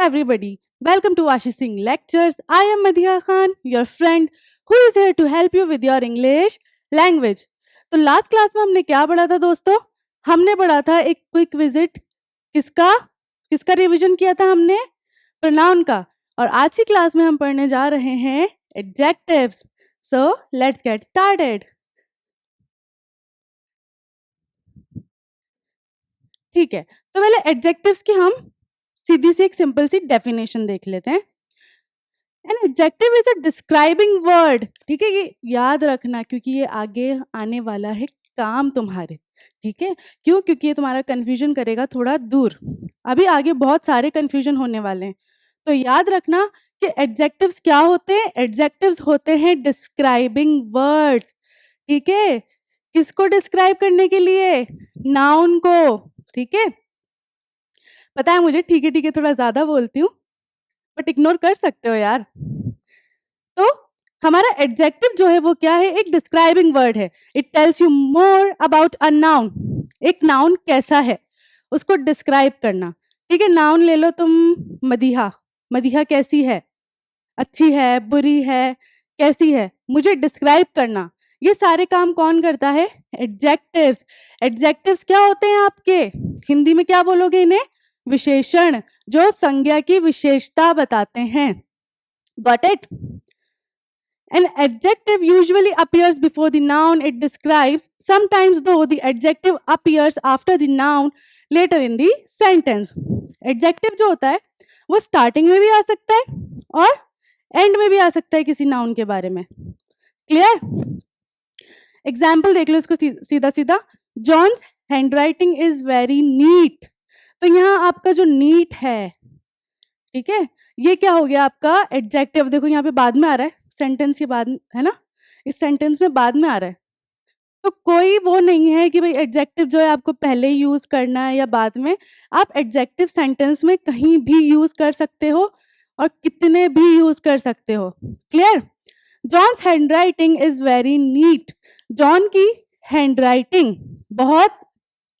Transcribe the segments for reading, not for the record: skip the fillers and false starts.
everybody. Welcome to Ashi Singh Lectures. I am Madhiya Khan, your friend who is here to help you with your English language. तो last class में हमने क्या पढ़ा था दोस्तों? हमने पढ़ा था एक क्विक विजिट किसका किसका रिवीजन किया था हमने? प्रोनाउन का। और आज की क्लास में हम पढ़ने जा रहे हैं adjectives. So let's get started. ठीक है, तो पहले एडजेक्टिव्स की हम सीधी सी एक सिंपल सी डेफिनेशन देख लेते हैं। An adjective is a describing word. ठीक है, ये याद रखना क्योंकि ये आगे आने वाला है काम तुम्हारे। ठीक है, क्यों? क्योंकि ये तुम्हारा कंफ्यूजन करेगा थोड़ा दूर। अभी आगे बहुत सारे कंफ्यूजन होने वाले हैं, तो याद रखना कि एडजेक्टिव्स क्या होते हैं। एडजेक्टिव्स होते हैं डिस्क्राइबिंग वर्ड्स। ठीक है, किसको डिस्क्राइब करने के लिए? नाउन को। ठीक है, पता है मुझे ठीक है थोड़ा ज्यादा बोलती हूँ, बट इग्नोर कर सकते हो यार। तो हमारा एडजेक्टिव जो है वो क्या है? एक डिस्क्राइबिंग वर्ड है। It tells you more about a noun. एक नाउन कैसा है उसको डिस्क्राइब करना। ठीक है, नाउन ले लो तुम, मदीहा। मदीहा कैसी है? अच्छी है, बुरी है, कैसी है? मुझे डिस्क्राइब करना। ये सारे काम कौन करता है? एडजेक्टिव्स। एडजेक्टिव्स क्या होते हैं आपके? हिंदी में क्या बोलोगे इन्हें? विशेषण, जो संज्ञा की विशेषता बताते हैं। Got it? An adjective usually appears before the noun it describes. Sometimes though the adjective appears after the noun later in the sentence. Adjective जो होता है वो स्टार्टिंग में भी आ सकता है और एंड में भी आ सकता है किसी नाउन के बारे में। क्लियर? एग्जाम्पल देख लो इसको सीधा सीधा। John's handwriting is very neat. तो यहाँ आपका जो नीट है, ठीक है, ये क्या हो गया आपका एडजेक्टिव। देखो यहाँ पे बाद में आ रहा है, सेंटेंस के बाद है ना, इस सेंटेंस में बाद में आ रहा है। तो कोई वो नहीं है कि भाई एडजेक्टिव जो है आपको पहले यूज करना है या बाद में। आप एडजेक्टिव सेंटेंस में कहीं भी यूज कर सकते हो और कितने भी यूज कर सकते हो। Clear? John's handwriting is very neat. John की हैंडराइटिंग बहुत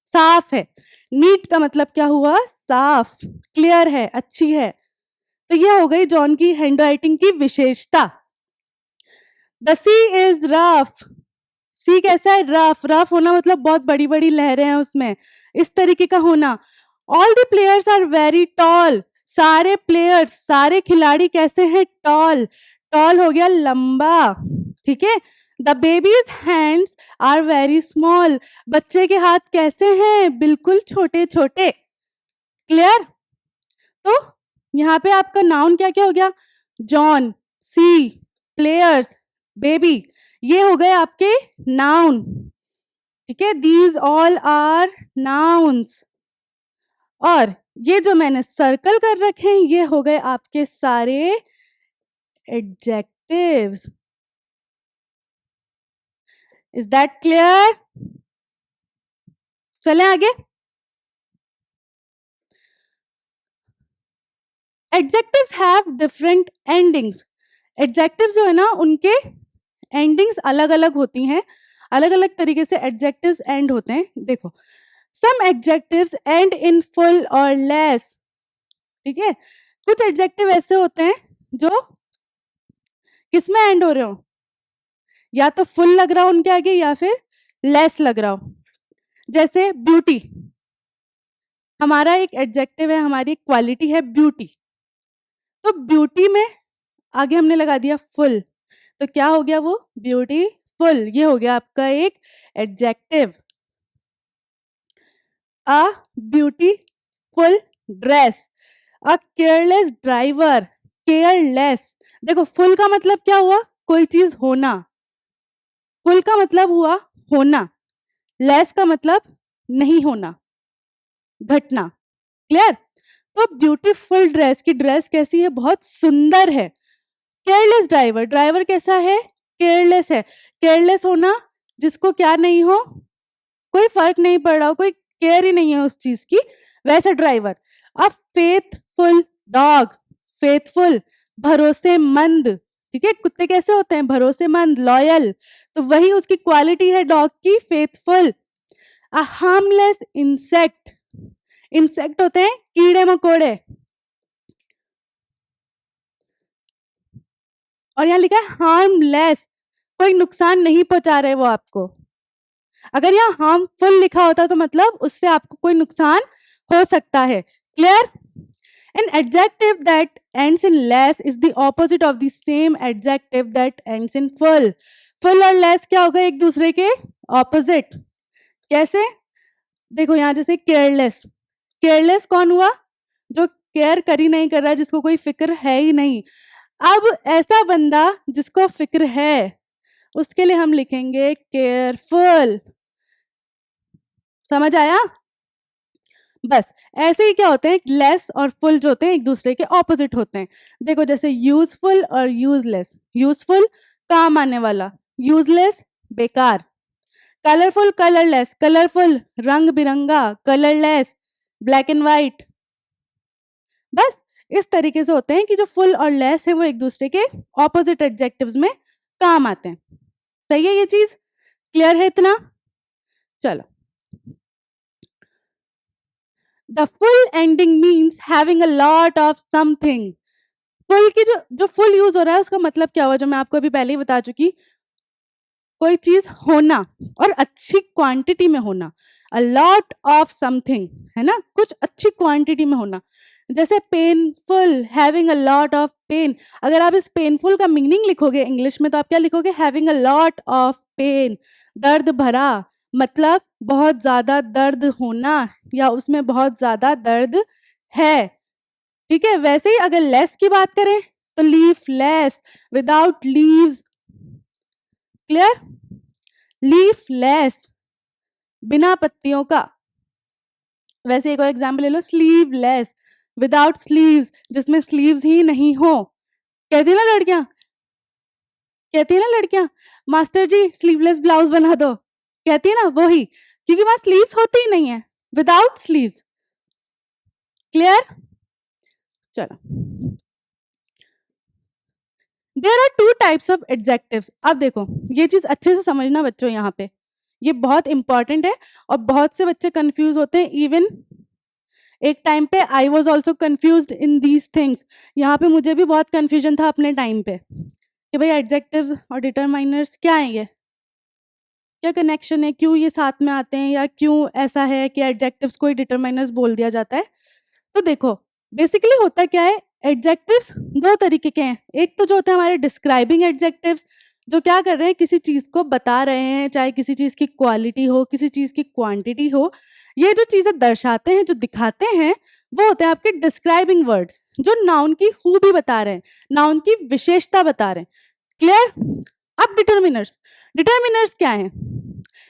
साफ है। नीट का मतलब क्या हुआ? साफ, क्लियर है, अच्छी है। तो ये हो गई जॉन की हैंडराइटिंग की विशेषता। The sea is rough. Sea कैसा है? रफ। रफ होना मतलब बहुत बड़ी बड़ी लहरें हैं उसमें, इस तरीके का होना। All the players are very tall. सारे प्लेयर्स, सारे खिलाड़ी कैसे हैं? टॉल। टॉल हो गया लंबा। ठीक है, the babies hands are very small. बच्चे के हाथ कैसे हैं? बिल्कुल छोटे छोटे। क्लियर? तो यहाँ पे आपका नाउन क्या क्या हो गया? जॉन, सी, प्लेयर्स, बेबी, ये हो गए आपके नाउन। ठीक है, दीज ऑल आर नाउन्स। और ये जो मैंने सर्कल कर रखे हैं ये हो गए आपके सारे एडजेक्टिव्स। Is that clear? चले आगे। Adjectives have different endings. Adjectives जो है ना उनके एंडिंग्स अलग अलग होती हैं, अलग अलग तरीके से एडजेक्टिव्स एंड होते हैं। देखो, सम एडजेक्टिव्स एंड इन फुल और लेस। ठीक है, कुछ एडजेक्टिव ऐसे होते हैं जो किसमें एंड हो रहे हो? या तो फुल लग रहा हो उनके आगे या फिर लेस लग रहा हो। जैसे ब्यूटी, हमारा एक एडजेक्टिव है, हमारी एक क्वालिटी है ब्यूटी। तो ब्यूटी में आगे हमने लगा दिया फुल, तो क्या हो गया वो? ब्यूटीफुल। ये हो गया आपका एक adjective. A beautiful dress, a careless driver. Careless, देखो फुल का मतलब क्या हुआ? कोई चीज होना। फुल का मतलब हुआ होना, लेस का मतलब नहीं होना, घटना। क्लियर? तो ब्यूटीफुल ड्रेस की ड्रेस कैसी है? बहुत सुंदर है। केयरलेस ड्राइवर, ड्राइवर कैसा है? केयरलेस है। केयरलेस होना जिसको क्या नहीं हो, कोई फर्क नहीं पड़ रहा हो, कोई केयर ही नहीं है उस चीज की, वैसा ड्राइवर। अब फेथफुल डॉग, फेथफुल भरोसेमंद। ठीक है, कुत्ते कैसे होते हैं? भरोसेमंद, लॉयल। तो वही उसकी क्वालिटी है डॉग की, फेथफुल। अ हार्मलेस इंसेक्ट, इंसेक्ट होते हैं कीड़े मकोड़े। और यहाँ लिखा है हार्मलेस, कोई नुकसान नहीं पहुंचा रहे वो आपको। अगर यहाँ हार्मफुल लिखा होता तो मतलब उससे आपको कोई नुकसान हो सकता है। Clear? An adjective that ends in less is the opposite of the same adjective that ends in full. Full और less क्या होगा? एक दूसरे के opposite। कैसे? देखो यहाँ जैसे केयरलेस, केयरलेस कौन हुआ? जो केयर कर ही नहीं कर रहा है, जिसको कोई फिक्र है ही नहीं। अब ऐसा बंदा जिसको फिक्र है उसके लिए हम लिखेंगे केयरफुल। समझ आया? बस ऐसे ही क्या होते हैं, लेस और फुल जो होते हैं एक दूसरे के ऑपोजिट होते हैं। देखो जैसे यूजफुल और यूजलेस, यूजफुल काम आने वाला, यूजलेस बेकार। कलरफुल कलरलेस, कलरफुल रंग बिरंगा, कलरलेस ब्लैक एंड वाइट। बस इस तरीके से होते हैं कि जो फुल और लेस है वो एक दूसरे के ऑपोजिट एडजेक्टिव्स में काम आते हैं। सही है ये चीज? क्लियर है इतना? चलो, the full ending means having a lot of something. Full की जो फुल यूज हो रहा है उसका मतलब क्या हुआ, जो मैं आपको अभी पहले ही बता चुकी, कोई चीज होना और अच्छी क्वांटिटी में होना। अ लॉट ऑफ समथिंग है ना, कुछ अच्छी क्वांटिटी में होना। जैसे painful, having a lot of pain. अगर आप इस पेनफुल का मीनिंग लिखोगे इंग्लिश में तो आप क्या लिखोगे? Having a lot of pain, दर्द भरा, मतलब बहुत ज्यादा दर्द होना या उसमें बहुत ज्यादा दर्द है। ठीक है? वैसे ही अगर लेस की बात करें तो leaf less, without leaves. Clear? Leaf less, बिना पत्तियों का। वैसे एक और एग्जाम्पल ले लो, स्लीवलेस, विदाउट स्लीव्स, जिसमें स्लीव्स ही नहीं हो। कहती है ना लड़कियां, कहती है ना लड़कियां, मास्टर जी स्लीवलेस ब्लाउज बना दो, कहती है ना, वो ही, क्योंकि वहां स्लीव्स होती ही नहीं है, विदाउट स्लीव्स। क्लियर? चलो, there are two types of adjectives. अब देखो ये चीज अच्छे से समझना बच्चों, यहाँ पे ये बहुत इंपॉर्टेंट है और बहुत से बच्चे कंफ्यूज होते हैं। इवन एक टाइम पे I was also confuse in these things. यहाँ पे मुझे भी बहुत कन्फ्यूजन था अपने टाइम पे कि भाई एडजेक्टिव्स और डिटरमाइनर्स क्या है, ये क्या कनेक्शन है, क्यों ये साथ में आते हैं, या क्यों ऐसा है कि एडजेक्टिव्स को ही डिटरमाइनर्स बोल दिया जाता है। तो देखो बेसिकली होता क्या है, एडजेक्टिव्स दो तरीके के हैं। एक तो जो होते हैं हमारे डिस्क्राइबिंग एडजेक्टिव्स, जो क्या कर रहे हैं, किसी चीज को बता रहे हैं, चाहे किसी चीज की क्वालिटी हो, किसी चीज की क्वांटिटी हो, ये जो चीजें दर्शाते हैं, जो दिखाते हैं, वो होते हैं आपके डिस्क्राइबिंग वर्ड्स, जो नाउन की खूबी बता रहे हैं, नाउन की विशेषता बता रहे हैं। क्लियर? अब डिटर्मिनर्स, डिटर्मिनर्स क्या है,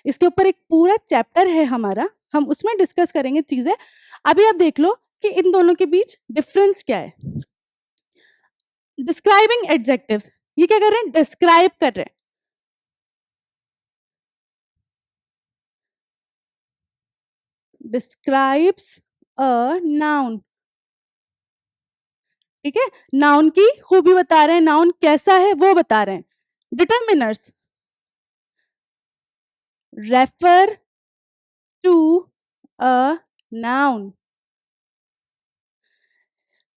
इसके ऊपर एक पूरा चैप्टर है हमारा, हम उसमें डिस्कस करेंगे चीजें। अभी आप देख लो कि इन दोनों के बीच डिफरेंस क्या है। डिस्क्राइबिंग एडजेक्टिव्स, ये क्या कर रहे हैं, डिस्क्राइब कर रहे हैं। डिस्क्राइब्स अ नाउन, ठीक है, नाउन की खूबी बता रहे हैं, नाउन कैसा है वो बता रहे हैं। Determiners refer to a noun.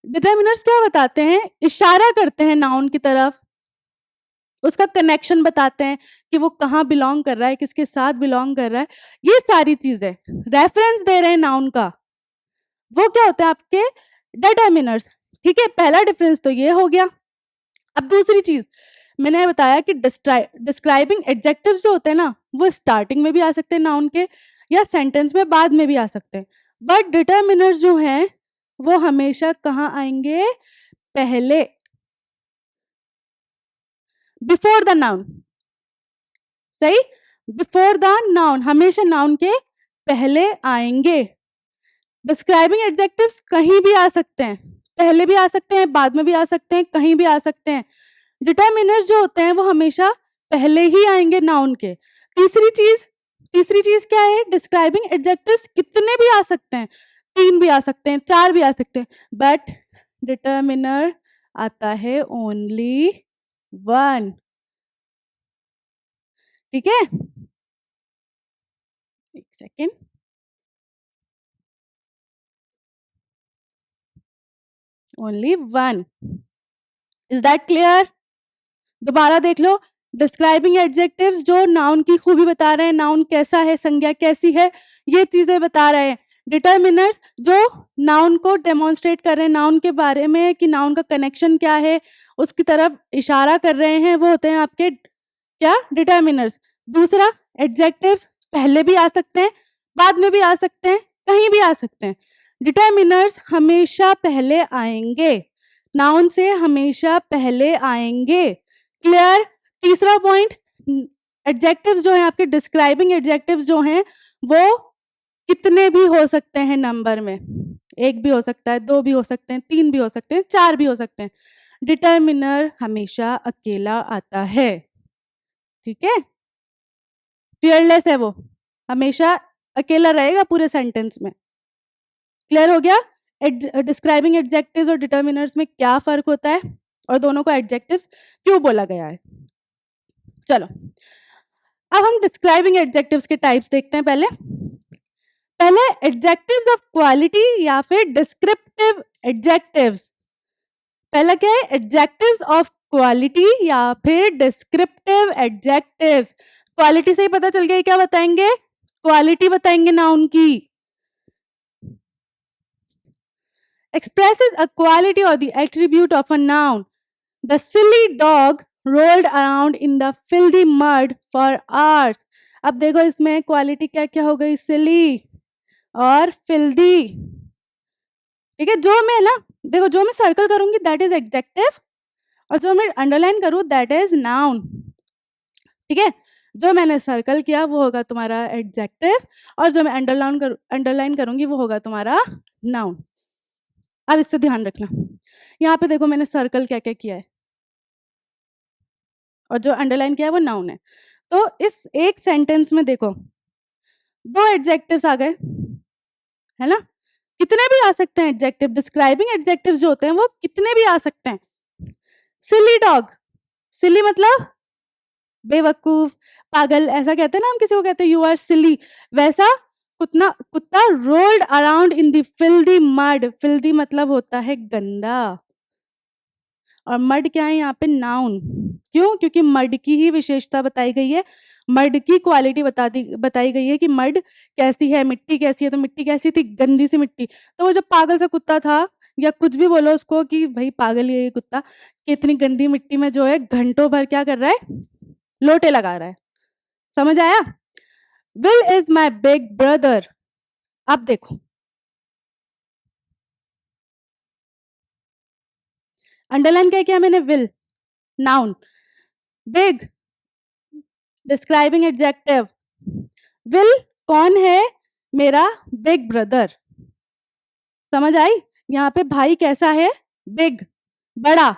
Determiners क्या बताते हैं, इशारा करते हैं नाउन की तरफ, उसका कनेक्शन बताते हैं कि वो कहाँ बिलोंग कर रहा है, किसके साथ बिलोंग कर रहा है, ये सारी चीजें रेफरेंस दे रहे हैं नाउन का, वो क्या होता है आपके डिटर्मिनर्स। ठीक है, पहला डिफरेंस तो ये हो गया। अब दूसरी चीज मैंने बताया कि डिस्क्राइबिंग एडजेक्टिव जो होते हैं ना, वो स्टार्टिंग में भी आ सकते हैं नाउन के, या सेंटेंस में बाद में भी आ सकते हैं। बट डिटर्मिनर्स जो हैं वो हमेशा कहाँ आएंगे, पहले, बिफोर द नाउन। सही, बिफोर द नाउन, हमेशा नाउन के पहले आएंगे। डिस्क्राइबिंग एडजेक्टिव्स कहीं भी आ सकते हैं, पहले भी आ सकते हैं, बाद में भी आ सकते हैं, कहीं भी आ सकते हैं। डिटर्मिनर्स जो होते हैं वो हमेशा पहले ही आएंगे नाउन के। तीसरी चीज, तीसरी चीज क्या है, डिस्क्राइबिंग एडजेक्टिव्स कितने भी आ सकते हैं, तीन भी आ सकते हैं, चार भी आ सकते हैं, बट डिटर्मिनर आता है ओनली वन। ठीक है, एक second, only one. Is that clear? दोबारा देख लो, डिस्क्राइबिंग एडजेक्टिव्स जो नाउन की खूबी बता रहे हैं, नाउन कैसा है, संज्ञा कैसी है, ये चीजें बता रहे हैं। डिटर्मिनर्स जो नाउन को डेमोन्स्ट्रेट कर रहे हैं, नाउन के बारे में कि नाउन का कनेक्शन क्या है, उसकी तरफ इशारा कर रहे हैं, वो होते हैं आपके क्या, डिटर्मिनर्स। दूसरा, एडजेक्टिव्स पहले भी आ सकते हैं, बाद में भी आ सकते हैं, कहीं भी आ सकते हैं। डिटर्मिनर्स हमेशा पहले आएंगे, नाउन से हमेशा पहले आएंगे। क्लियर? तीसरा पॉइंट, एडजेक्टिव्स जो हैं आपके, डिस्क्राइबिंग एडजेक्टिव्स जो हैं वो कितने भी हो सकते हैं नंबर में, एक भी हो सकता है, दो भी हो सकते हैं, तीन भी हो सकते हैं, चार भी हो सकते हैं। डिटर्मिनर हमेशा अकेला आता है, ठीक है, फियरलेस है वो, हमेशा अकेला रहेगा पूरे सेंटेंस में। क्लियर हो गया डिस्क्राइबिंग एडजेक्टिव्स और डिटर्मिनर्स में क्या फर्क होता है और दोनों को एडजेक्टिव्स क्यों बोला गया है। चलो अब हम डिस्क्राइबिंग एडजेक्टिव्स के टाइप्स देखते हैं। पहले एडजेक्टिव्स ऑफ क्वालिटी या फिर डिस्क्रिप्टिव एडजेक्टिव्स। पहला क्या है, एडजेक्टिव्स ऑफ क्वालिटी या फिर डिस्क्रिप्टिव एडजेक्टिव्स। क्वालिटी से ही पता चल गया क्या बताएंगे, क्वालिटी बताएंगे नाउन की। expresses a quality or the attribute of a noun. The silly dog rolled around in the filthy mud for hours. अब देखो इसमें क्वालिटी क्या क्या हो गई, सिली और फिल्दी। ठीक है, जो मैं ना देखो, जो मैं सर्कल करूंगी दैट इज एडजेक्टिव और जो मैं अंडरलाइन करूं दैट इज नाउन। ठीक है, जो मैंने सर्कल किया वो होगा तुम्हारा एडजेक्टिव और जो मैं अंडरलाइन करूंगी वो होगा तुम्हारा नाउन। अब इससे ध्यान रखना, यहाँ पे देखो मैंने सर्कल क्या क्या किया है और जो अंडरलाइन किया है वो नाउन है। तो इस एक सेंटेंस में देखो दो एडजेक्टिव्स आ गए, है ना, कितने भी आ सकते हैं एडजेक्टिव, डिस्क्राइबिंग एडजेक्टिव्स जो होते हैं वो कितने भी आ सकते हैं। सिली डॉग, सिली मतलब बेवकूफ, पागल, ऐसा कहते हैं ना हम किसी को, कहते हैं यू आर सिली, वैसा कुत्ता rolled around in the filthy mud. Filthy मतलब होता है गंदा, और मड क्या है यहाँ पे, नाउन। क्यों? क्योंकि मड की ही विशेषता बताई गई है, मड की क्वालिटी बताई गई है कि मड कैसी है, मिट्टी कैसी है। तो मिट्टी कैसी थी, गंदी सी मिट्टी। तो वो जो पागल सा कुत्ता था, या कुछ भी बोलो उसको कि भाई पागल ही है ये कुत्ता, कि इतनी गंदी मिट्टी में जो है घंटों भर क्या कर रहा है, लोटे लगा रहा है। समझ आया? Will is my big brother. अब देखो अंडरलाइन क्या किया मैंने, will noun, big describing adjective. Will कौन है, मेरा बिग ब्रदर। समझ आई? यहाँ पे भाई कैसा है, बिग, बड़ा।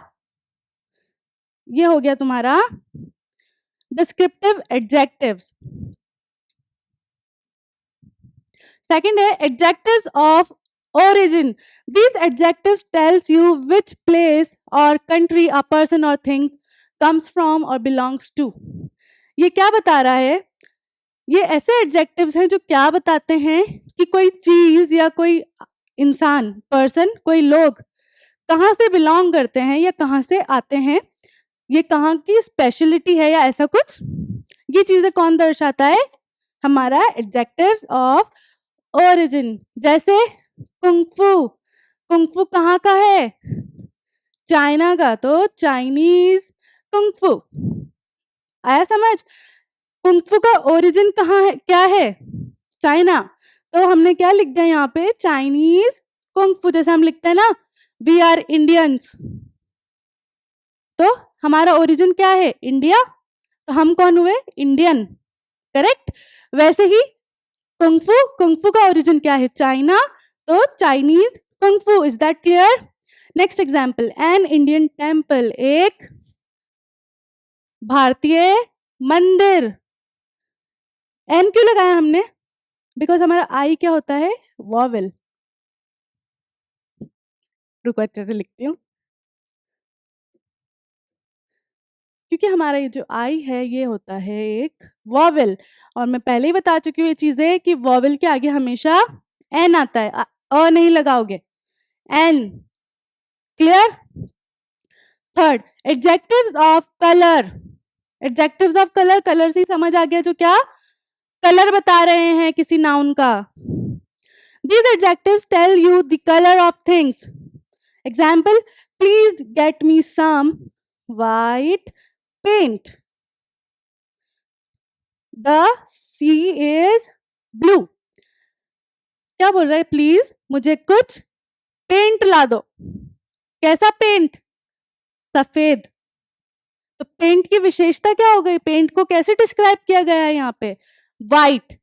ये हो गया तुम्हारा डिस्क्रिप्टिव एडजेक्टिव्स। सेकंड है adjectives of origin. These adjectives tells you which place or country a person or thing comes from or belongs to. ये क्या बता रहा है, ये ऐसे एडजेक्टिव्स हैं जो क्या बताते हैं कि कोई चीज या कोई इंसान, पर्सन, कोई लोग कहाँ से बिलोंग करते हैं या कहाँ से आते हैं, ये कहाँ की स्पेशलिटी है या ऐसा कुछ। ये चीजें कौन दर्शाता है, हमारा एडजेक्टिव ऑफ ओरिजिन। जैसे कुंगफू, कुंगफू कहाँ का है, चाइना का, तो चाइनीज कुंगफू। आया समझ? कुंगफू का ओरिजिन कहाँ है, क्या है, चाइना। तो हमने क्या लिख दिया यहाँ पे, चाइनीज कुंगफू। जैसे हम लिखते हैं ना वी आर इंडियंस, तो हमारा ओरिजिन क्या है, इंडिया, तो हम कौन हुए, इंडियन। करेक्ट? वैसे ही कुंगफू, कुंगफू का ओरिजिन क्या है, चाइना, तो Chinese kung fu. Is that clear? Next example, an Indian temple, एक भारतीय मंदिर। एन क्यों लगाया हमने, बिकॉज हमारा आई क्या होता है, वॉवेल। रुको अच्छे से लिखती हूँ, क्योंकि हमारा ये जो आई है ये होता है एक वॉवेल, और मैं पहले ही बता चुकी हूँ ये चीजें कि वॉवेल के आगे हमेशा एन आता है, अ नहीं लगाओगे, an. Clear? Third, adjectives of colour, adjectives of colour, colour से ही समझ आ गया जो क्या कलर बता रहे हैं किसी नाउन का. These adjectives tell you the color of things. Example, please get me some white paint. The sea is blue. क्या बोल रहा है? प्लीज मुझे कुछ पेंट ला दो. कैसा पेंट? सफेद. तो पेंट की विशेषता क्या हो गई? पेंट को कैसे डिस्क्राइब किया गया है यहाँ पे? व्हाइट.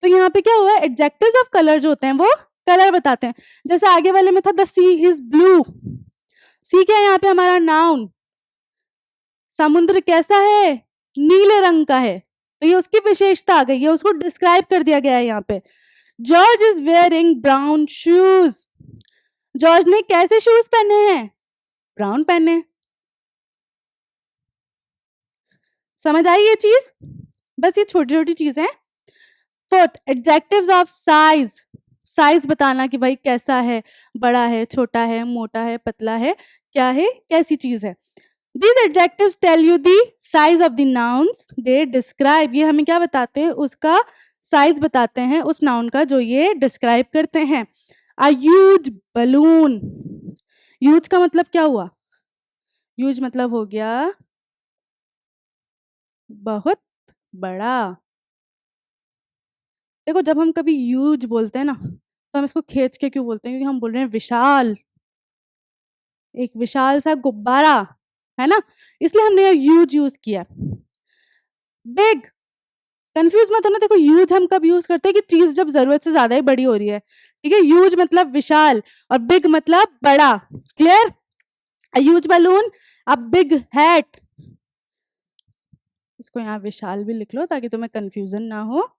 तो यहाँ पे क्या हुआ? एडजेक्टिव्स ऑफ कलर जो होते हैं वो कलर बताते हैं. जैसे आगे वाले में था द सी इज ब्लू. सी क्या है यहाँ पे? हमारा नाउन. समुद्र कैसा है? नीले रंग का है. तो ये उसकी विशेषता आ गई है, उसको डिस्क्राइब कर दिया गया है यहाँ पे. George is wearing brown shoes. George ने कैसे शूज पहने हैं? ब्राउन पहने. समझ आई ये चीज? बस ये छोटी छोटी चीजें हैं. Fourth, adjectives of size. Size बताना कि भाई कैसा है, बड़ा है, छोटा है, मोटा है, पतला है, क्या है, कैसी चीज है. These adjectives tell you the size of the nouns they describe. ये हमें क्या बताते हैं? उसका साइज बताते हैं उस नाउन का जो ये डिस्क्राइब करते हैं. A huge balloon. ह्यूज का मतलब क्या हुआ? ह्यूज मतलब हो गया बहुत बड़ा. देखो जब हम कभी ह्यूज बोलते हैं ना तो हम इसको खींच के क्यों बोलते हैं? क्योंकि हम बोल रहे हैं विशाल, एक विशाल सा गुब्बारा है ना, इसलिए हमने ह्यूज यूज किया. बिग, कंफ्यूज मत होना. देखो ह्यूज हम कब यूज करते हैं? कि चीज जब जरूरत से ज्यादा ही बड़ी हो रही है. ठीक है, ह्यूज मतलब विशाल और बिग मतलब बड़ा. Clear? A huge balloon, a big hat. इसको यहाँ विशाल भी लिख लो ताकि तुम्हें कंफ्यूजन ना हो.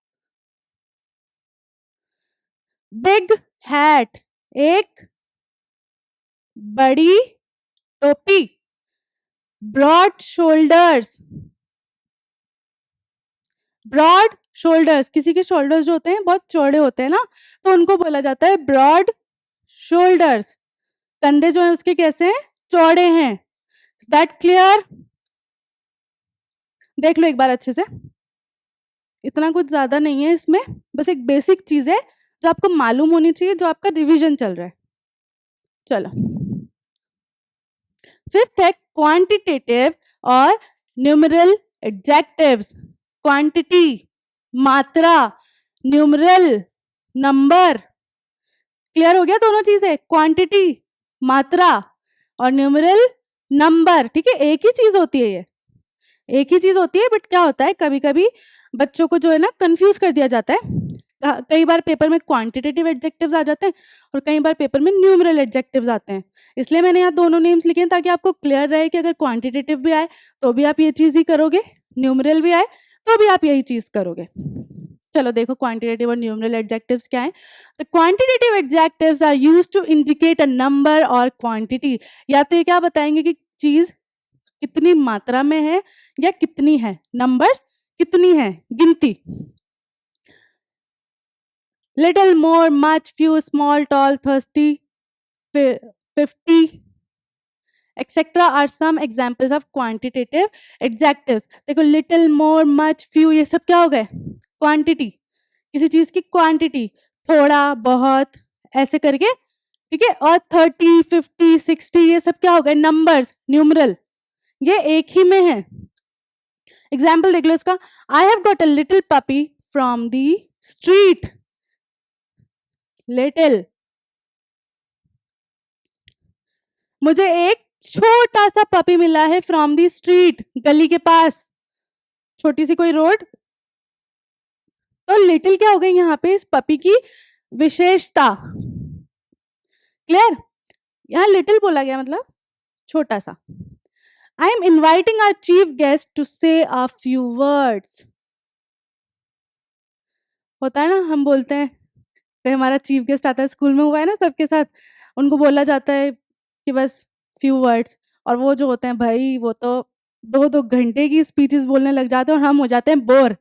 बिग हैट, एक बड़ी टोपी. Broad shoulders. ब्रॉड शोल्डर्स, किसी के शोल्डर्स जो होते हैं बहुत चौड़े होते हैं ना, तो उनको बोला जाता है ब्रॉड शोल्डर्स. कंधे जो है उसके कैसे हैं? चौड़े हैं. That clear? देख लो एक बार अच्छे से. इतना कुछ ज्यादा नहीं है इसमें, बस एक बेसिक चीज है जो आपको मालूम होनी चाहिए, जो आपका रिवीजन चल रहा है. चलो, फिफ्थ है क्वांटिटेटिव और न्यूमरल एडजेक्टिव्स. क्वांटिटी मात्रा, न्यूमरल नंबर. क्लियर हो गया? दोनों चीजें, क्वांटिटी मात्रा और न्यूमरल नंबर. ठीक है, एक ही चीज होती है, ये एक ही चीज होती है. बट क्या होता है कभी कभी बच्चों को जो है ना कंफ्यूज कर दिया जाता है. कई बार पेपर में क्वांटिटेटिव एडजेक्टिव्स आ जाते हैं और कई बार पेपर में न्यूमरल एडजेक्टिव्स आते हैं. इसलिए मैंने यहाँ दोनों नेम्स लिखे हैं ताकि आपको क्लियर रहे कि अगर क्वांटिटेटिव भी आए तो भी आप ये चीज ही करोगे, न्यूमरल भी आए तो भी आप यही चीज करोगे. चलो देखो क्वांटिटेटिव और न्यूमरल एडजेक्टिव्स क्या हैं. The quantitative adjectives are used to indicate a number और क्वांटिटी. या तो ये क्या बताएंगे कि चीज कितनी मात्रा में है या कितनी है, नंबर्स कितनी है, गिनती. Little, more, much, few, small, tall, thirsty, 50 etcetera are some examples of quantitative adjectives. देखो लिटिल, मोर, मच, फ्यू ये सब क्या हो गए? क्वांटिटी. किसी चीज की क्वांटिटी, थोड़ा, बहुत, ऐसे करके. ठीक है, और 30, 50, 60 ये सब क्या हो गए? Numbers, numeral. ये एक ही में है. एग्जाम्पल देख लो इसका. I have got a little puppy from the street. Little, मुझे एक छोटा सा पपी मिला है फ्रॉम द स्ट्रीट, गली के पास, छोटी सी कोई रोड. तो लिटिल क्या हो गई यहाँ पे? इस पपी की विशेषता. क्लियर? यहाँ लिटिल बोला गया मतलब छोटा सा. I am inviting our chief guest to say a few words. होता है ना, हम बोलते हैं कि हमारा चीफ गेस्ट आता है, स्कूल में हुआ है ना सबके साथ, उनको बोला जाता है कि बस फ्यू वर्ड्स. और वो जो होते हैं भाई वो तो 2-2 घंटे की स्पीचेस बोलने लग जाते हैं और हम हो जाते हैं बोर,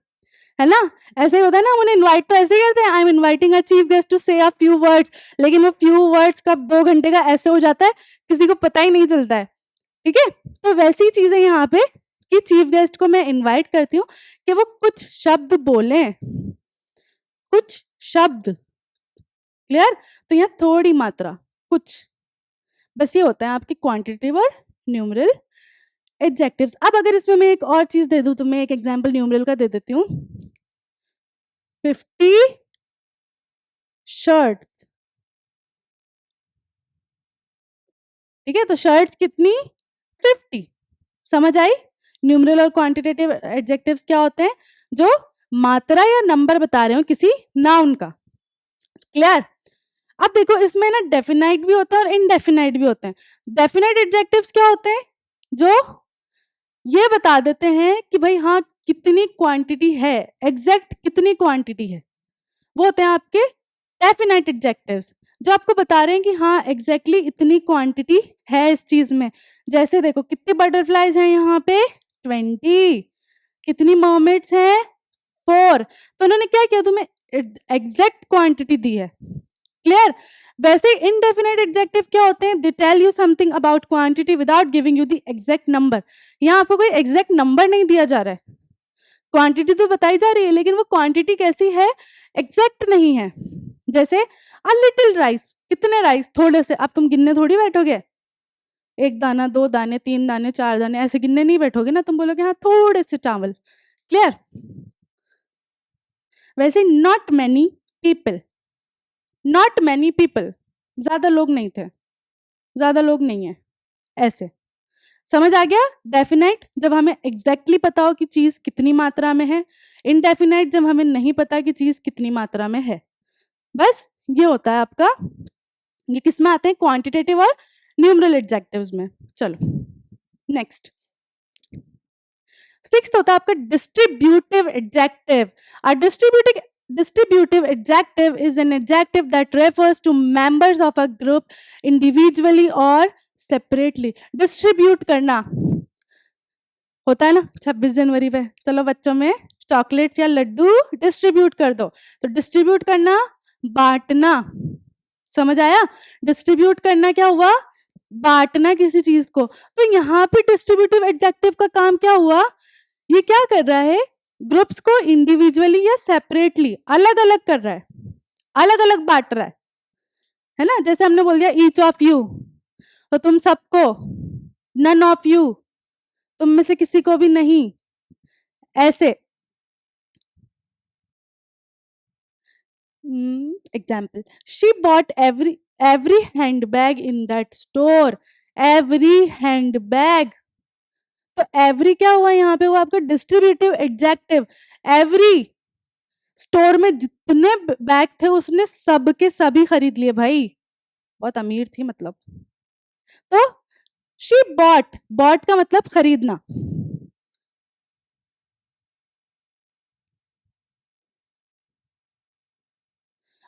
है ना. ऐसे ही होता है ना, हम उन्हें इन्वाइट तो ऐसे ही करते हैं, I am inviting a chief guest to say a few words. लेकिन वो फ्यू वर्ड्स कब 2 घंटे का ऐसे हो जाता है किसी को पता ही नहीं चलता है. ठीक है। तो वैसी ही चीज है यहाँ पे कि चीफ गेस्ट को मैं इनवाइट करती हूँ कि वो कुछ शब्द बोलें, कुछ शब्द। क्लियर। तो यहाँ थोड़ी मात्रा, कुछ, बस ये होता है आपके क्वांटिटेटिव और न्यूमरल एडजेक्टिव्स। अब अगर इसमें मैं एक और चीज दे दूं तो मैं एक एग्जांपल न्यूमरल का दे देती हूँ। 50 शर्ट। ठीक है, तो शर्ट्स कितनी? 50। समझ आई? न्यूमरल और क्वांटिटेटिव एडजेक्टिव्स क्या होते हैं? जो मात्रा या नंबर बता रहे हो किसी नाउन का। क्लियर। अब देखो इसमें ना डेफिनाइट भी होता है और इनडेफिनाइट भी होते हैं। डेफिनाइट एडजेक्टिव्स क्या होते हैं? जो ये बता देते हैं कि भाई हाँ कितनी क्वांटिटी है, एग्जैक्ट कितनी क्वांटिटी है, वो होते हैं आपके डेफिनाइट एडजेक्टिव्स, जो आपको बता रहे हैं कि हाँ एग्जैक्टली इतनी क्वांटिटी है इस चीज में। जैसे देखो कितने बटरफ्लाइज हैं यहाँ पे? 20। कितनी मर्मेड्स हैं? 4। तो उन्होंने क्या किया, तुम्हें एग्जैक्ट क्वांटिटी दी है। क्लियर। वैसे इनडेफिनेट एडजेक्टिव क्या होते हैं? They tell you something about quantity without giving you the exact number. यहाँ आपको कोई एग्जैक्ट नंबर नहीं दिया जा रहा है, क्वांटिटी तो बताई जा रही है, लेकिन वो क्वांटिटी कैसी है? एग्जैक्ट नहीं है। जैसे अ लिटिल राइस, कितने राइस? थोड़े से। अब तुम गिनने थोड़ी बैठोगे, एक दाना, 2 दाने, 3 दाने, 4 दाने, ऐसे गिनने नहीं बैठोगे ना, तुम बोलोगे हाँ थोड़े से चावल। क्लियर। वैसे not many people, not many people, ज्यादा लोग नहीं थे, ज्यादा लोग नहीं है, ऐसे। समझ आ गया? डेफिनाइट जब हमें एग्जैक्टली पता हो कि चीज कितनी मात्रा में है, इनडेफिनाइट जब हमें नहीं पता कि चीज कितनी मात्रा में है। बस ये होता है आपका, ये किस में आते हैं? क्वांटिटेटिव और न्यूमरल एडजेक्टिव्स में। चलो नेक्स्ट, 6th होता है आपका distributive adjective. A distributive adjective is an adjective that refers to members of a group individually or separately. distribute करना होता है ना 26 जनवरी पे, चलो बच्चों में चॉकलेट्स या लड्डू डिस्ट्रीब्यूट कर दो। तो डिस्ट्रीब्यूट करना, बांटना। समझ आया? डिस्ट्रीब्यूट करना क्या हुआ? बांटना किसी चीज को। तो यहाँ पे डिस्ट्रीब्यूटिव एडजेक्टिव का काम क्या हुआ? ये क्या कर रहा है? ग्रुप्स को इंडिविजुअली या सेपरेटली अलग अलग कर रहा है, अलग अलग बांट रहा है ना। जैसे हमने बोल दिया ईच ऑफ यू, तो तुम सबको, नन ऑफ यू, तुम में से किसी को भी नहीं, ऐसे। Example, she bought every handbag in that store. Every handbag, तो एवरी क्या हुआ यहाँ पे? वो आपका डिस्ट्रीब्यूटिव एडजेक्टिव। एवरी स्टोर में जितने बैग थे उसने सब के सभी खरीद लिए भाई, बहुत अमीर थी मतलब। तो शी बॉट, बॉट का मतलब खरीदना।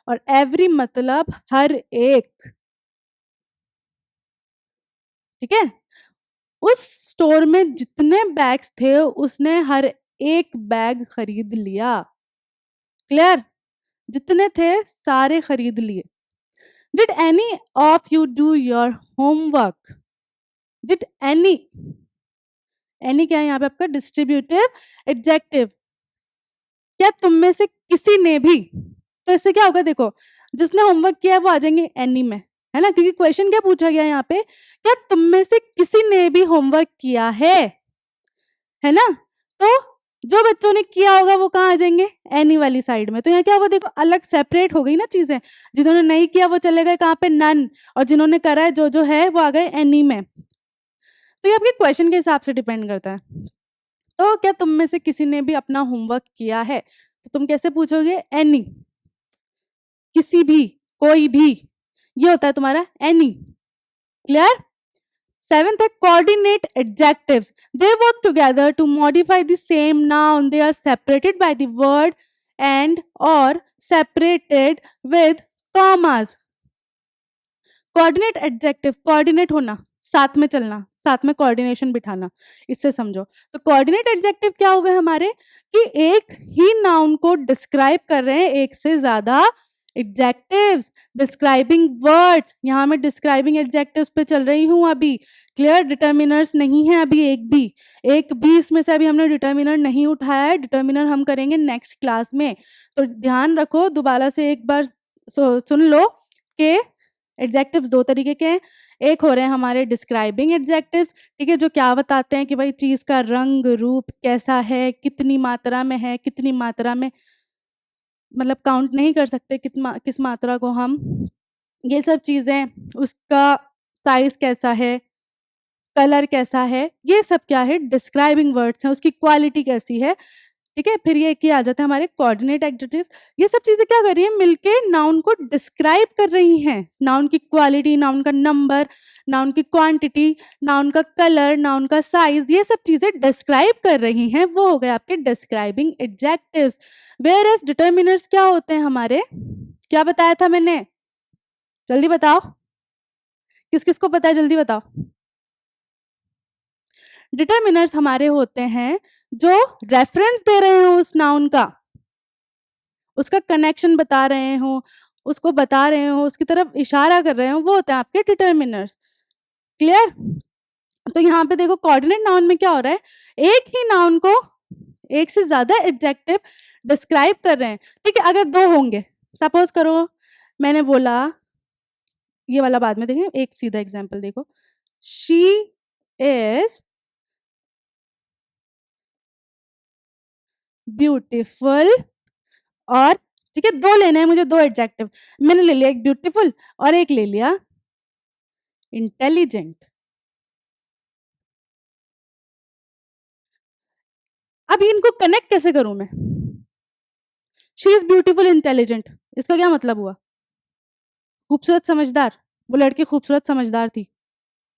और एवरी मतलब हर एक। ठीक है, उस स्टोर में जितने बैग्स थे उसने हर एक बैग खरीद लिया। क्लियर। जितने थे सारे खरीद लिए। Did any of you do your homework? Did any, any क्या है यहाँ पे आपका? Distributive adjective. क्या तुम में से किसी ने भी? तो इससे क्या होगा? देखो जिसने होमवर्क किया है वो आ जाएंगे एनी में, है ना, क्योंकि क्वेश्चन क्या पूछा गया यहाँ पे? क्या तुम में से किसी ने भी होमवर्क किया है ना। तो जो बच्चों ने किया होगा वो कहाँ आ जाएंगे? एनी वाली साइड में। तो यहाँ क्या होगा? देखो अलग सेपरेट हो गई ना चीजें। जिन्होंने नहीं किया वो चले गए कहाँ पे? नन। और जिन्होंने करा है जो है वो आ गए एनी में। तो ये आपके क्वेश्चन के हिसाब से डिपेंड करता है। तो क्या तुम में से किसी ने भी अपना होमवर्क किया है, तो तुम कैसे पूछोगे? एनी। किसी भी, कोई भी, ये होता है तुम्हारा एनी। क्लियर। 7th है coordinate adjectives. They work together to modify the same noun. They are separated by the word and or separated with commas. Coordinate adjective, coordinate होना, साथ में चलना, साथ में coordination बिठाना, इससे समझो। तो coordinate adjective क्या हुए हमारे? कि एक ही noun को describe कर रहे हैं एक से ज्यादा एडजेक्टिव्स, डिस्क्राइबिंग वर्ड्स, यहाँ मैं डिस्क्राइबिंग एडजेक्टिव्स पे चल रही हूँ अभी। क्लियर? डिटर्मिनर्स नहीं है अभी एक भी इसमें से अभी हमने डिटर्मिनर नहीं उठाया है। डिटर्मिनर हम करेंगे नेक्स्ट क्लास में। तो ध्यान रखो, दोबारा से एक बार सुन लो कि एडजेक्टिव्स दो तरीके के हैं। एक हो रहे हैं हमारे डिस्क्राइबिंग एडजेक्टिव्स, ठीक है, जो क्या बताते हैं कि भाई चीज का रंग रूप कैसा है, कितनी मात्रा में है, कितनी मात्रा में, मतलब काउंट नहीं कर सकते किस मात्रा को हम, ये सब चीजें, उसका साइज कैसा है, कलर कैसा है, ये सब क्या है, डिस्क्राइबिंग वर्ड्स हैं। उसकी क्वालिटी कैसी है, ठीक है। फिर ये आ जाता है हमारे कोऑर्डिनेट एडजेक्टिव्स। ये सब चीजें क्या कर रही है, मिलके नाउन को डिस्क्राइब कर रही हैं। नाउन की क्वालिटी, नाउन का नंबर, नाउन की क्वांटिटी, नाउन का कलर, नाउन का साइज, ये सब चीजें डिस्क्राइब कर रही हैं। वो हो गए आपके describing adjectives. Whereas determiners क्या होते हैं हमारे, क्या बताया था मैंने, जल्दी बताओ, किस किस को पता है, जल्दी बताओ। डिटर्मिनर्स हमारे होते हैं जो रेफरेंस दे रहे हो उस नाउन का, उसका कनेक्शन बता रहे हो, उसको बता रहे हो, उसकी तरफ इशारा कर रहे हो, वो होते हैं आपके डिटर्मिनर्स। क्लियर? तो यहाँ पे देखो कोऑर्डिनेट नाउन में क्या हो रहा है, एक ही नाउन को एक से ज्यादा एडजेक्टिव डिस्क्राइब कर रहे हैं, ठीक है। अगर दो होंगे, सपोज करो मैंने बोला, ये वाला बाद में देखें, एक सीधा एग्जाम्पल देखो, शी इज ब्यूटीफुल, और ठीक है, दो लेने हैं मुझे, दो एडजेक्टिव, मैंने ले लिया एक ब्यूटीफुल और एक ले लिया इंटेलिजेंट। अब इनको कनेक्ट कैसे करूं मैं, शी इज ब्यूटीफुल इंटेलिजेंट, इसका क्या मतलब हुआ, खूबसूरत समझदार, वो लड़की खूबसूरत समझदार थी,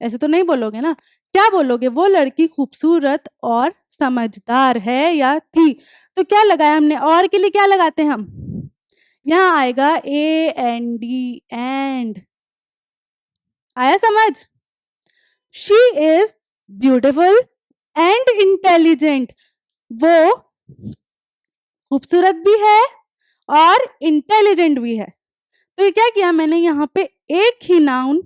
ऐसे तो नहीं बोलोगे ना, क्या बोलोगे, वो लड़की खूबसूरत और समझदार है या थी। तो क्या लगाया हमने, और के लिए क्या लगाते हैं हम, यहाँ आएगा ए एन डी, एंड, आया समझ। She is beautiful and intelligent, वो खूबसूरत भी है और इंटेलिजेंट भी है। तो ये क्या किया मैंने, यहाँ पे एक ही नाउन,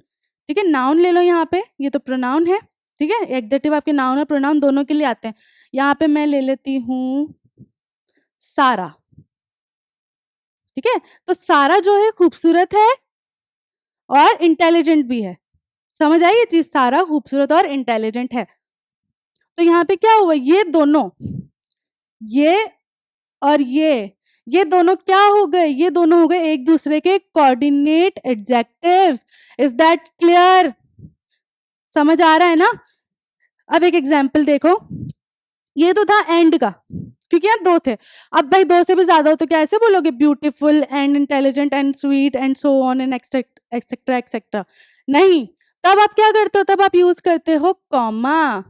ठीक है, नाउन ले लो यहाँ पे, ये तो प्रोनाउन है, ठीक है, एडजेक्टिव आपके नाउन और प्रोनाउन दोनों के लिए आते हैं। यहाँ पे मैं ले लेती हूँ सारा, ठीक है, तो सारा जो है खूबसूरत है और इंटेलिजेंट भी है। समझ आई ये चीज, सारा खूबसूरत और इंटेलिजेंट है। तो यहाँ पे क्या हुआ, ये दोनों, ये और ये दोनों क्या हो गए, ये दोनों हो गए एक दूसरे के coordinate adjectives. Is that clear? समझ आ रहा है ना? अब एक एग्जांपल देखो, ये तो था एंड का, क्योंकि यहाँ दो थे। अब भाई दो से भी ज्यादा हो तो क्या ऐसे बोलोगे, beautiful and intelligent and sweet and so on and etcetera etcetera, नहीं। तब आप क्या करते हो, तब आप यूज करते हो कॉमा,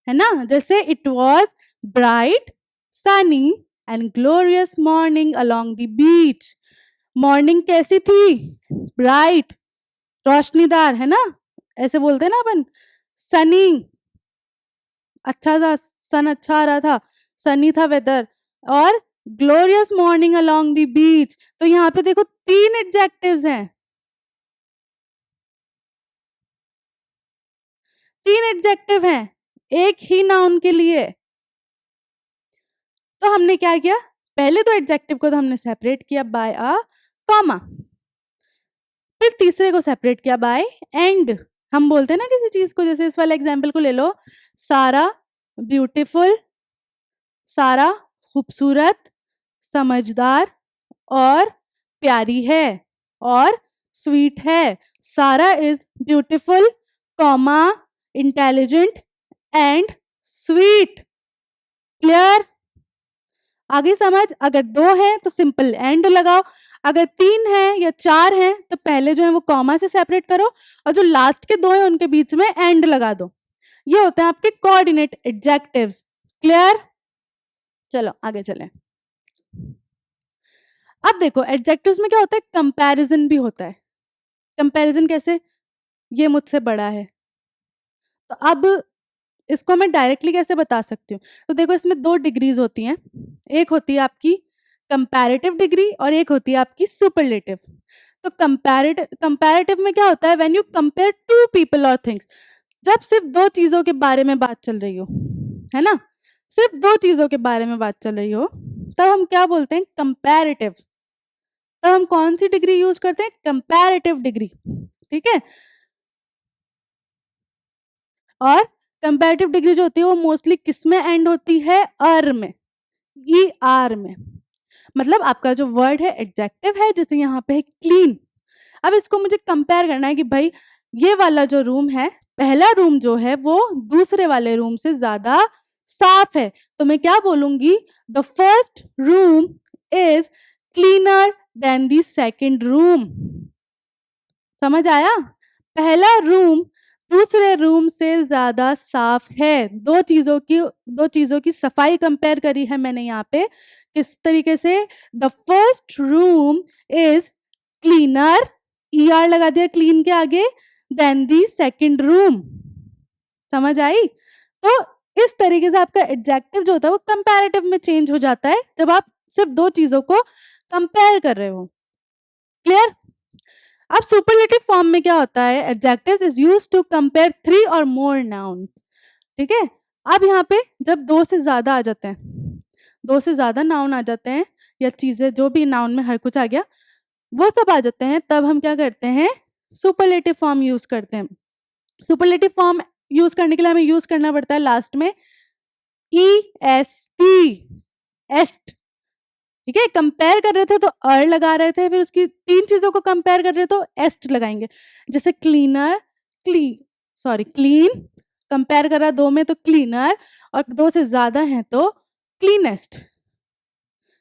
है ना। जैसे it was bright sunny and glorious morning along the beach, morning कैसी थी, ब्राइट, रोशनीदार, है ना, ऐसे बोलते हैं ना अपन। सनी, अच्छा था, सन अच्छा आ रहा था, सनी था वेदर। और glorious morning along the beach, तो यहाँ पे देखो तीन एडजेक्टिव्स हैं, तीन एडजेक्टिव हैं एक ही नाउन के लिए। तो हमने क्या किया, पहले तो एडजेक्टिव को तो हमने सेपरेट किया बाय अ कॉमा, फिर तीसरे को सेपरेट किया बाय एंड। हम बोलते हैं ना किसी चीज को, जैसे इस वाले एग्जाम्पल को ले लो, सारा ब्यूटीफुल, सारा खूबसूरत, समझदार और प्यारी है और स्वीट है। सारा is beautiful, comma, intelligent and sweet. Clear? आगे समझ। अगर दो है तो सिंपल एंड लगाओ, अगर तीन है या चार है तो पहले जो है वो कॉमा से सेपरेट करो, और जो लास्ट के दो है उनके बीच में एंड लगा दो। ये होते हैं आपके कोऑर्डिनेट एडजेक्टिव्स। क्लियर? चलो आगे चलें। अब देखो एडजेक्टिव्स में क्या होता है, कंपैरिजन भी होता है। कंपैरिजन कैसे, ये मुझसे बड़ा है, तो अब इसको मैं डायरेक्टली कैसे बता सकती हूँ, तो देखो इसमें दो डिग्रीज होती हैं, एक होती है आपकी कंपैरेटिव डिग्री और एक होती है आपकी सुपरलेटिव। तो कंपैरेटिव में क्या होता है, when you compare two people और थिंग्स, जब सिर्फ दो चीजों के बारे में बात चल रही हो, है ना, सिर्फ दो चीजों के बारे में बात चल रही हो, तब हम क्या बोलते हैं, कंपैरेटिव। तब हम कौन सी डिग्री यूज करते हैं, कंपैरेटिव डिग्री, ठीक है। और कंपैरेटिव डिग्री जो होती है वो मोस्टली किस में एंड होती है, अर में, ई आर में। मतलब आपका जो वर्ड है एडजेक्टिव है, जैसे यहाँ पे है क्लीन। अब इसको मुझे कंपेयर करना है कि भाई ये वाला जो रूम है, पहला रूम जो है वो दूसरे वाले रूम से ज्यादा साफ है, तो मैं क्या बोलूंगी, the first room is cleaner then the second room. समझ आया, पहला रूम दूसरे रूम से ज्यादा साफ है। दो चीजों की सफाई कंपेयर करी है मैंने यहाँ पे, किस तरीके से, the first room is cleaner, ER लगा दिया क्लीन के आगे, देन दी सेकंड रूम। समझ आई। तो इस तरीके से आपका एडजेक्टिव जो होता है वो कंपैरेटिव में चेंज हो जाता है जब आप सिर्फ दो चीजों को कंपेयर कर रहे हो। क्लियर। अब सुपरलेटिव फॉर्म में क्या होता है, adjectives is used to compare three और मोर नाउन, ठीक है। अब यहाँ पे जब दो से ज्यादा आ जाते हैं, दो से ज्यादा नाउन आ जाते हैं, या चीजें, जो भी नाउन में हर कुछ आ गया, वो सब आ जाते हैं, तब हम क्या करते हैं, सुपरलेटिव फॉर्म यूज करते हैं। सुपरलेटिव फॉर्म यूज करने के लिए हमें यूज करना पड़ता है लास्ट में ई एस टी, एस्ट, ठीक है। कंपेयर कर रहे थे तो अर लगा रहे थे, फिर उसकी तीन चीजों को कंपेयर कर रहे तो एस्ट लगाएंगे। जैसे क्लीनर, क्लीन कंपेयर कर रहा दो में तो क्लीनर, और दो से ज्यादा है तो क्लीनेस्ट।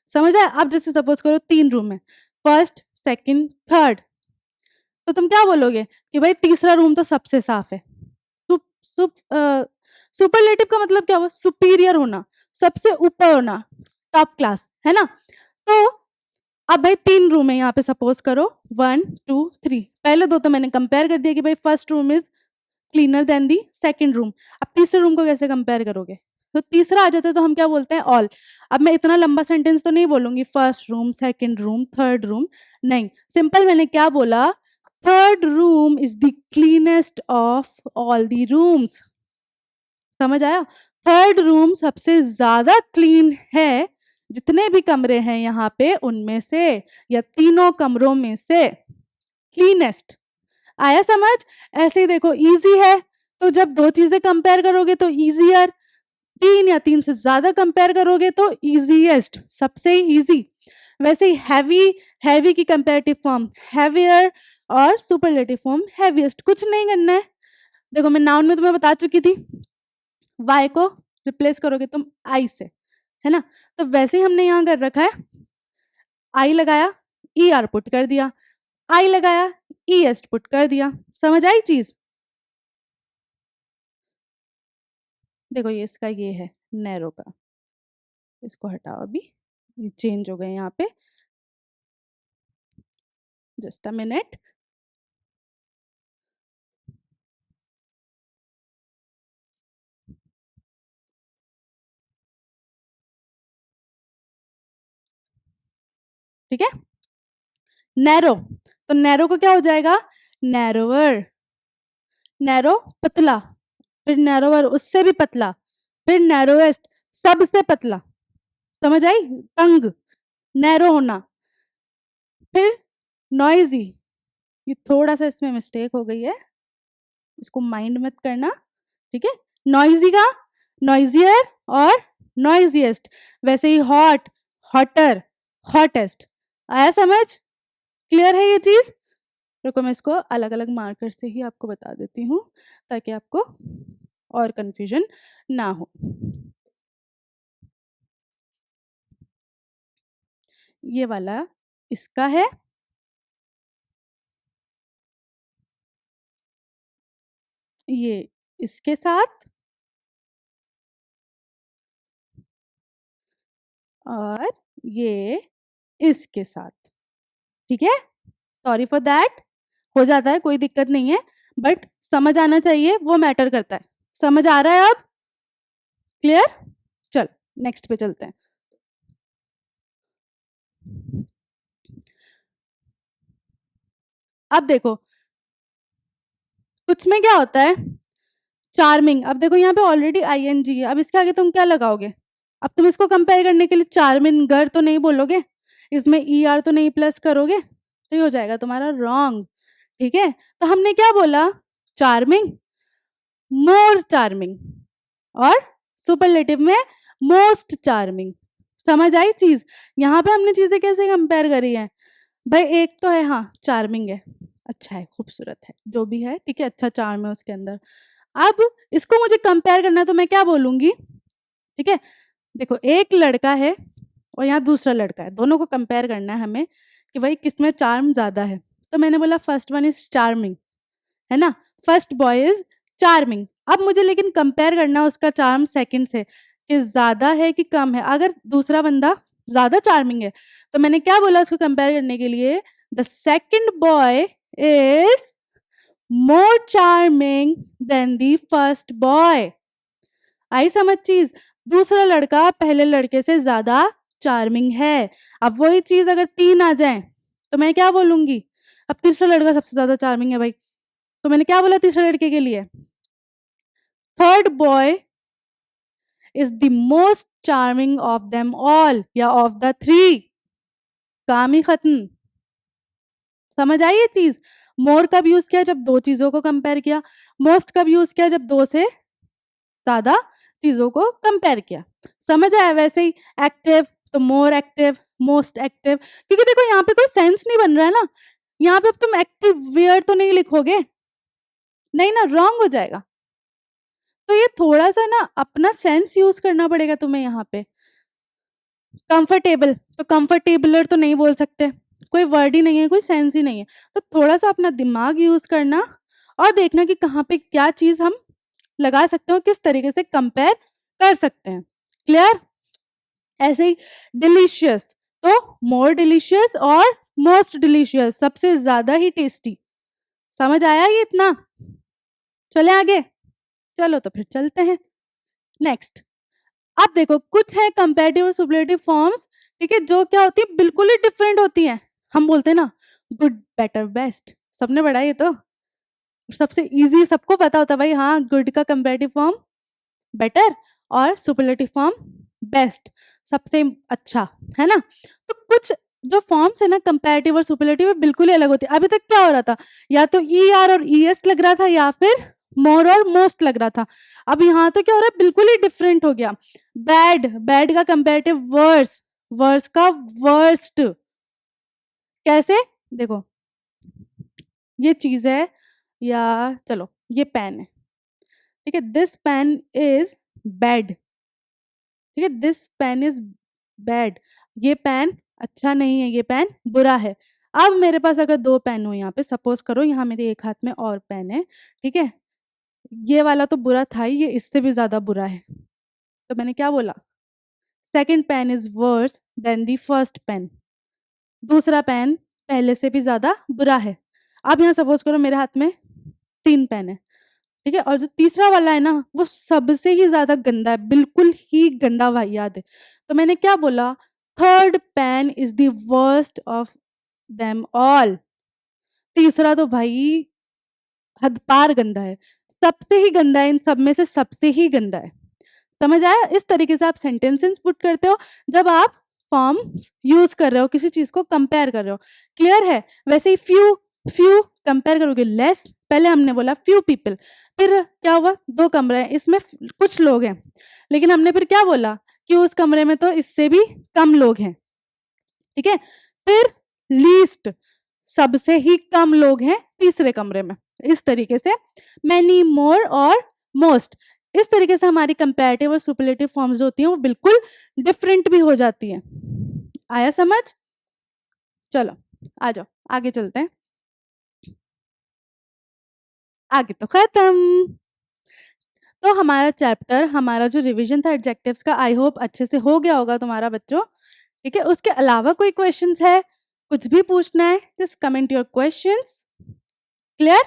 समझ आया। अब जैसे सपोज करो तीन रूम है, फर्स्ट सेकंड थर्ड, तो तुम क्या बोलोगे कि भाई तीसरा रूम तो सबसे साफ है। सुपरलेटिव का मतलब क्या हुआ, सुपीरियर होना, सबसे ऊपर होना, टॉप क्लास, है ना। तो अब भाई तीन रूम है यहाँ पे, सपोज करो 1 2 3, पहले दो तो मैंने कंपेयर कर दिया कि भाई first room is cleaner then the second room. अब तीसरे रूम को कैसे कंपेयर करोगे, तो तीसरा आ जाता है तो हम क्या बोलते हैं, ऑल। अब मैं इतना लंबा सेंटेंस तो नहीं बोलूंगी, first room second room third room, नहीं, सिंपल मैंने क्या बोला, third room is the cleanest of all the rooms. समझ आया। थर्ड रूम सबसे ज्यादा क्लीन है, जितने भी कमरे हैं यहाँ पे उनमें से, या तीनों कमरों में से क्लीनेस्ट। आया समझ। ऐसे ही देखो इजी है, तो जब दो चीजें कंपेयर करोगे तो इजियर, तीन या तीन से ज्यादा कंपेयर करोगे तो इजीएस्ट, सबसे इजी। वैसे ही हैवी की कंपेरेटिव फॉर्म हैवियर, और सुपरलेटिव फॉर्म हैवीएस्ट। कुछ नहीं करना है, देखो मैं नाउन में तुम्हें बता चुकी थी, वाई को रिप्लेस करोगे तुम आई से, है ना। तो वैसे ही हमने यहाँ कर रखा है, आई लगाया ई आर पुट कर दिया, आई लगाया ई एस्ट पुट कर दिया। समझ आई चीज। देखो ये इसका ये है नैरो का, इसको हटाओ, अभी ये चेंज हो गए यहाँ पे, जस्ट अ मिनट। ठीक है, नैरो, तो नैरो को क्या हो जाएगा, नैरोवर, नैरो पतला, फिर नैरोवर उससे भी पतला, फिर नैरोवेस्ट सबसे पतला। समझ आई, तंग, नैरो होना। फिर नॉइजी, ये थोड़ा सा इसमें मिस्टेक हो गई है, इसको माइंड मत करना, ठीक है। नॉइजी का नॉइजियर और नॉइजिएस्ट, वैसे ही हॉट, हॉटर, हॉटेस्ट। आया समझ, क्लियर है ये चीज। रुको मैं इसको अलग अलग मार्कर से ही आपको बता देती हूँ ताकि आपको और कंफ्यूजन ना हो। ये वाला इसका है, ये इसके साथ, और ये इसके साथ, ठीक है। सॉरी फॉर दैट, हो जाता है, कोई दिक्कत नहीं है, बट समझ आना चाहिए, वो मैटर करता है। समझ आ रहा है अब, क्लियर। चल नेक्स्ट पे चलते हैं। अब देखो कुछ में क्या होता है, चार्मिंग। अब देखो यहाँ पे ऑलरेडी आईएनजी है, अब इसके आगे तुम क्या लगाओगे? अब तुम इसको कंपेयर करने के लिए चार्मिंग गर तो नहीं बोलोगे, इसमें ई आर तो नहीं प्लस करोगे, तो ये हो जाएगा तुम्हारा रॉन्ग। ठीक है, तो हमने क्या बोला, चार्मिंग, मोर चार्मिंग, और सुपरलेटिव में मोस्ट चार्मिंग। समझ आई चीज? यहाँ पे हमने चीजें कैसे कंपेयर करी है भाई, एक तो है हाँ चार्मिंग है, अच्छा है, खूबसूरत है, जो भी है, ठीक है, अच्छा चार्म है उसके अंदर। अब इसको मुझे कंपेयर करना है तो मैं क्या बोलूंगी, ठीक है, देखो एक लड़का है और यहाँ दूसरा लड़का है, दोनों को कंपेयर करना है हमें कि भाई किसमें चार्म ज्यादा है। तो मैंने बोला फर्स्ट वन इज चार्मिंग, है ना, फर्स्ट बॉय इज चार्मिंग। अब मुझे लेकिन कंपेयर करना है उसका चार्म सेकंड से कि ज्यादा है कि कम है। अगर दूसरा बंदा ज्यादा चार्मिंग है तो मैंने क्या बोला उसको कंपेयर करने के लिए, the second boy is more charming than the first boy. I समझ चीज? दूसरा लड़का पहले लड़के से ज्यादा चार्मिंग है। अब वही चीज अगर 3 आ जाए तो मैं क्या बोलूंगी, अब तीसरा लड़का सबसे ज्यादा चार्मिंग है भाई, तो मैंने क्या बोला तीसरे लड़के के लिए, third boy is the most charming of them all या ऑफ द 3। काम ही खत्म। समझ आई ये चीज? मोर कब यूज किया, जब दो चीजों को कंपेयर किया। मोस्ट कब यूज किया, जब दो से ज्यादा चीजों को कंपेयर किया। समझ आया? वैसे ही एक्टिव तो मोर एक्टिव, मोस्ट एक्टिव, क्योंकि देखो यहाँ पे कोई सेंस नहीं बन रहा है ना, यहाँ पे अब तुम एक्टिव वेयर तो नहीं लिखोगे, नहीं ना, रॉन्ग हो जाएगा। तो ये थोड़ा सा ना अपना सेंस यूज करना पड़ेगा तुम्हें यहाँ पे। कंफर्टेबल तो कंफर्टेबलर तो नहीं बोल सकते, कोई वर्ड ही नहीं है, कोई सेंस ही नहीं है। तो थोड़ा सा अपना दिमाग यूज करना और देखना कि कहाँ पे क्या चीज हम लगा सकते हो, किस तरीके से कंपेयर कर सकते हैं। क्लियर? ऐसे ही डिलीशियस तो मोर डिलीशियस और मोस्ट डिलीशियस, सबसे ज्यादा ही टेस्टी। समझ आया ये इतना? चले आगे, चलो तो फिर चलते हैं नेक्स्ट। अब देखो कुछ है कंपैरेटिव और सुपरलेटिव फॉर्म्स, ठीक है, जो क्या होती है बिल्कुल ही डिफरेंट होती हैं। हम बोलते हैं ना गुड बेटर बेस्ट, सबने पढ़ा ये तो, सबसे इजी, सबको पता होता है भाई, हाँ गुड का कंपैरेटिव फॉर्म बेटर और सुपरलेटिव फॉर्म बेस्ट, सबसे अच्छा, है ना। तो कुछ जो फॉर्म्स है ना कंपैरेटिव और सुपरलेटिव बिल्कुल ही अलग होती है। अभी तक क्या हो रहा था, या तो ई आर और ई एस लग रहा था या फिर मोर और मोस्ट लग रहा था। अब यहाँ तो क्या हो रहा है, बिल्कुल ही डिफरेंट हो गया। बैड, बैड का कंपैरेटिव वर्स, वर्स का वर्स्ट। कैसे? देखो ये चीज है, या चलो ये पेन है, ठीक है, दिस पेन इज बैड, ठीक है, दिस पेन इज बैड, ये पेन अच्छा नहीं है, ये पेन बुरा है। अब मेरे पास अगर दो पेन हो, यहाँ पे सपोज करो यहाँ मेरे एक हाथ में और पेन है, ठीक है, ये वाला तो बुरा था ही, ये इससे भी ज्यादा बुरा है। तो मैंने क्या बोला, second pen is worse than the first pen, दूसरा पेन पहले से भी ज्यादा बुरा है। अब यहाँ सपोज करो मेरे हाथ में 3 पेन है, ठीक है, और जो तीसरा वाला है ना वो सबसे ही ज्यादा गंदा है, बिल्कुल ही गंदा वाहियात है। तो मैंने क्या बोला, third pen is the worst of them all, तीसरा तो भाई हद पार गंदा है, सबसे ही गंदा है, इन सब में से सबसे ही गंदा है। समझ आया? इस तरीके से आप सेंटेंसेस पुट करते हो जब आप फॉर्म यूज कर रहे हो, किसी चीज को कंपेयर कर रहे हो। क्लियर है? वैसे ही फ्यू, फ्यू कंपेयर करोगे लेस, पहले हमने बोला फ्यू पीपल, फिर क्या हुआ, 2 कमरे हैं, इसमें कुछ लोग हैं, लेकिन हमने फिर क्या बोला कि उस कमरे में तो इससे भी कम लोग हैं, ठीक है, फिर लीस्ट, सबसे ही कम लोग हैं तीसरे कमरे में। इस तरीके से मैनी, मोर और मोस्ट, इस तरीके से हमारी कंपैरेटिव और सुपरलेटिव फॉर्म्स होती हैं वो बिल्कुल डिफरेंट भी हो जाती हैं। आया समझ? चलो आ जाओ आगे चलते हैं, आगे तो खत्म। तो हमारा चैप्टर, हमारा जो रिवीजन था एडजेक्टिव्स का, आई होप अच्छे से हो गया होगा तुम्हारा बच्चों, ठीक है। उसके अलावा कोई क्वेश्चंस है, कुछ भी पूछना है, just comment your questions. Clear?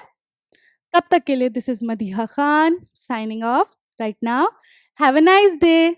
तब तक के लिए this is Madiha Khan signing off right now. Have a nice day.